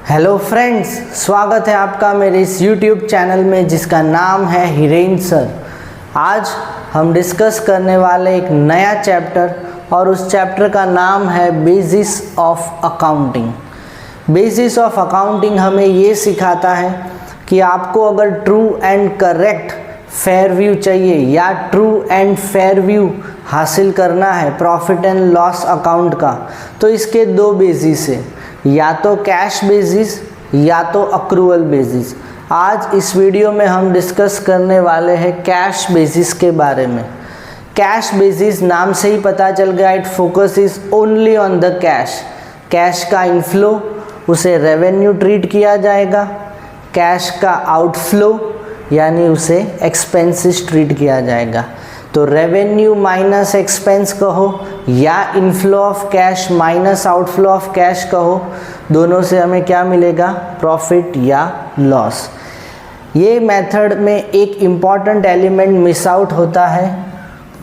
Hello friends, स्वागत है आपका मेरे इस YouTube चैनल में जिसका नाम है हिरेन सर। आज हम डिस्कस करने वाले एक नया चैप्टर और उस चैप्टर का नाम है basis of accounting. Basis of accounting हमें ये सिखाता है कि आपको अगर true and correct fair view चाहिए या ट्रू एंड फेयर व्यू हासिल करना है प्रॉफिट एंड लॉस अकाउंट का, तो इसके दो बेसिस है, या तो कैश बेसिस या तो अक्रूवल बेसिस। आज इस वीडियो में हम डिस्कस करने वाले हैं कैश बेसिस के बारे में। कैश बेसिस नाम से ही पता चल गया, it focus is only on the cash. Cash का इनफ्लो उसे रेवेन्यू ट्रीट किया जाएगा, कैश का आउटफ्लो यानी उसे एक्सपेंसेस ट्रीट किया जाएगा। तो रेवेन्यू माइनस एक्सपेंस कहो या inflow of cash minus outflow of cash कहो, दोनों से हमें क्या मिलेगा? प्रॉफिट या लॉस। ये मेथड में एक इम्पॉर्टेंट एलिमेंट मिस आउट होता है,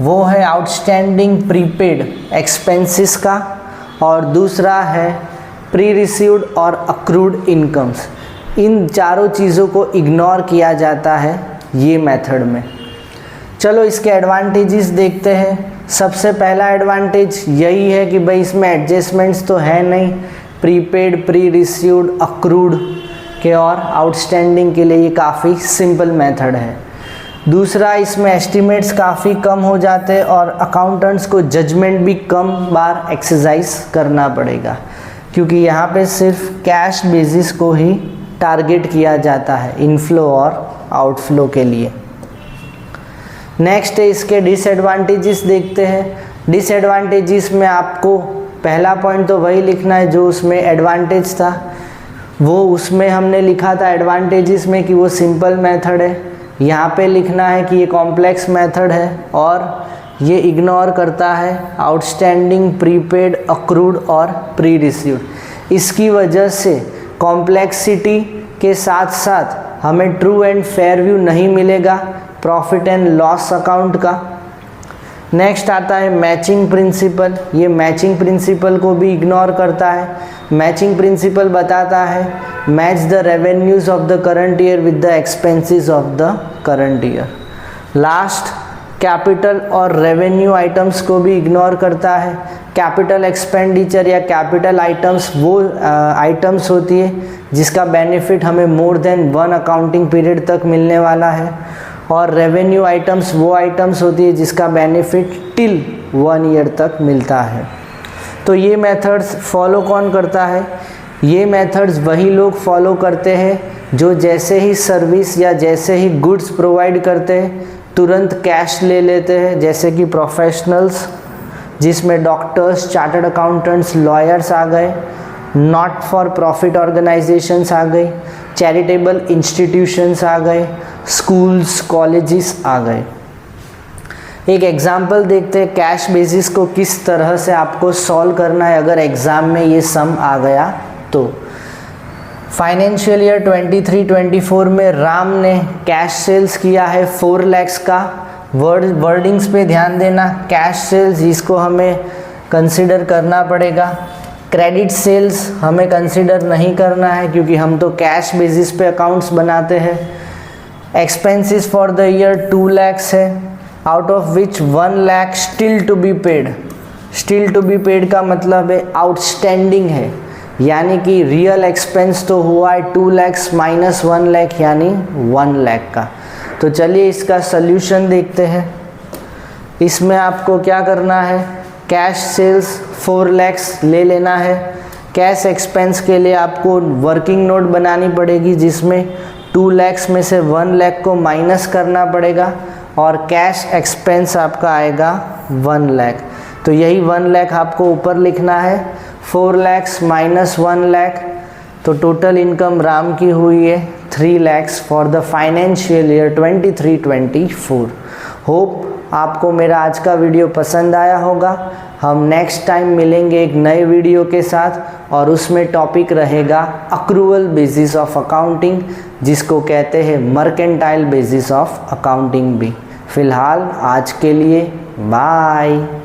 वो है आउटस्टैंडिंग प्रीपेड एक्सपेंसेस का, और दूसरा है प्री रिसीव्ड और अक्रूड इनकम्स। इन चारों चीज़ों को इग्नोर किया जाता है ये मेथड में। चलो इसके एडवांटेजेस देखते हैं। सबसे पहला एडवांटेज यही है कि भाई इसमें एडजस्टमेंट्स तो है नहीं, प्रीपेड, प्री रिसीव्ड, अक्रूड के और आउटस्टैंडिंग के लिए ये काफ़ी सिंपल मेथड है। दूसरा, इसमें एस्टिमेट्स काफ़ी कम हो जाते हैं और अकाउंटेंट्स को जजमेंट भी कम बार एक्सरसाइज करना पड़ेगा, क्योंकि यहाँ पे सिर्फ कैश बेसिस को ही टारगेट किया जाता है इनफ्लो और आउटफ्लो के लिए। नेक्स्ट है इसके डिसएडवांटेजेस देखते हैं। डिसएडवांटेजेस में आपको पहला पॉइंट तो वही लिखना है जो उसमें एडवांटेज था, वो उसमें हमने लिखा था एडवांटेजेस में कि वो सिंपल मेथड है। यहाँ पे लिखना है कि ये कॉम्प्लेक्स मेथड है और ये इग्नोर करता है आउटस्टैंडिंग, प्रीपेड, अक्रूड और प्री रिसीव्ड। इसकी वजह से कॉम्प्लेक्सिटी के साथ साथ हमें ट्रू एंड फेयर व्यू नहीं मिलेगा प्रॉफिट एंड लॉस अकाउंट का। नेक्स्ट आता है मैचिंग प्रिंसिपल। ये मैचिंग प्रिंसिपल को भी इग्नोर करता है। मैचिंग प्रिंसिपल बताता है match the revenues of the current year with the expenses of the current year. Last, capital और रेवेन्यू आइटम्स को भी इग्नोर करता है। कैपिटल एक्सपेंडिचर या कैपिटल आइटम्स वो आइटम्स होती है जिसका बेनिफिट हमें मोर देन 1 अकाउंटिंग पीरियड तक मिलने वाला है, और रेवेन्यू आइटम्स वो आइटम्स होती है जिसका बेनिफिट टिल 1 ईयर तक मिलता है। तो ये मेथड्स फॉलो कौन करता है? ये मेथड्स वही लोग फॉलो करते हैं जो जैसे ही सर्विस या जैसे ही गुड्स प्रोवाइड करते हैं तुरंत कैश ले लेते हैं, जैसे कि प्रोफेशनल्स जिसमें डॉक्टर्स, चार्टर्ड अकाउंटेंट्स, लॉयर्स आ गए, नॉट फॉर प्रॉफिट ऑर्गेनाइजेशंस आ गई, चैरिटेबल इंस्टीट्यूशंस आ गए, स्कूल्स, कॉलेजेस आ गए। एक एग्जांपल देखते हैं कैश बेसिस को किस तरह से आपको सॉल्व करना है अगर एग्ज़ाम में ये सम आ गया तो। फाइनेंशियल ईयर 23-24 में राम ने कैश सेल्स किया है 4 लाख का। वर्डिंग्स पे ध्यान देना, कैश सेल्स इसको हमें कंसिडर करना पड़ेगा। क्रेडिट सेल्स हमें कंसिडर नहीं करना है क्योंकि हम तो कैश बेसिस पे अकाउंट्स बनाते हैं। Expenses for the year 2 lakh है, out of which 1 lakh still to be paid. Still to be paid का मतलब है आउटस्टैंडिंग है, यानी कि रियल एक्सपेंस तो हुआ है 2 लाख माइनस 1 लाख यानी 1 लाख का। तो चलिए इसका सल्यूशन देखते हैं। इसमें आपको क्या करना है? कैश सेल्स 4 लाख ले लेना है। कैश एक्सपेंस के लिए आपको वर्किंग नोट बनानी पड़ेगी जिसमें 2 लाख में से 1 लाख को माइनस करना पड़ेगा और कैश एक्सपेंस आपका आएगा 1 लाख। तो यही 1 लाख आपको ऊपर लिखना है। 4 लाख माइनस 1 लाख, तो टोटल इनकम राम की हुई है 3 lakh for the financial year 23-24। Hope आपको मेरा आज का वीडियो पसंद आया होगा। हम नेक्स्ट टाइम मिलेंगे एक नए वीडियो के साथ और उसमें टॉपिक रहेगा अक्रूवल बेसिस ऑफ अकाउंटिंग, जिसको कहते हैं मर्केंटाइल बेसिस ऑफ अकाउंटिंग भी। फ़िलहाल आज के लिए बाय।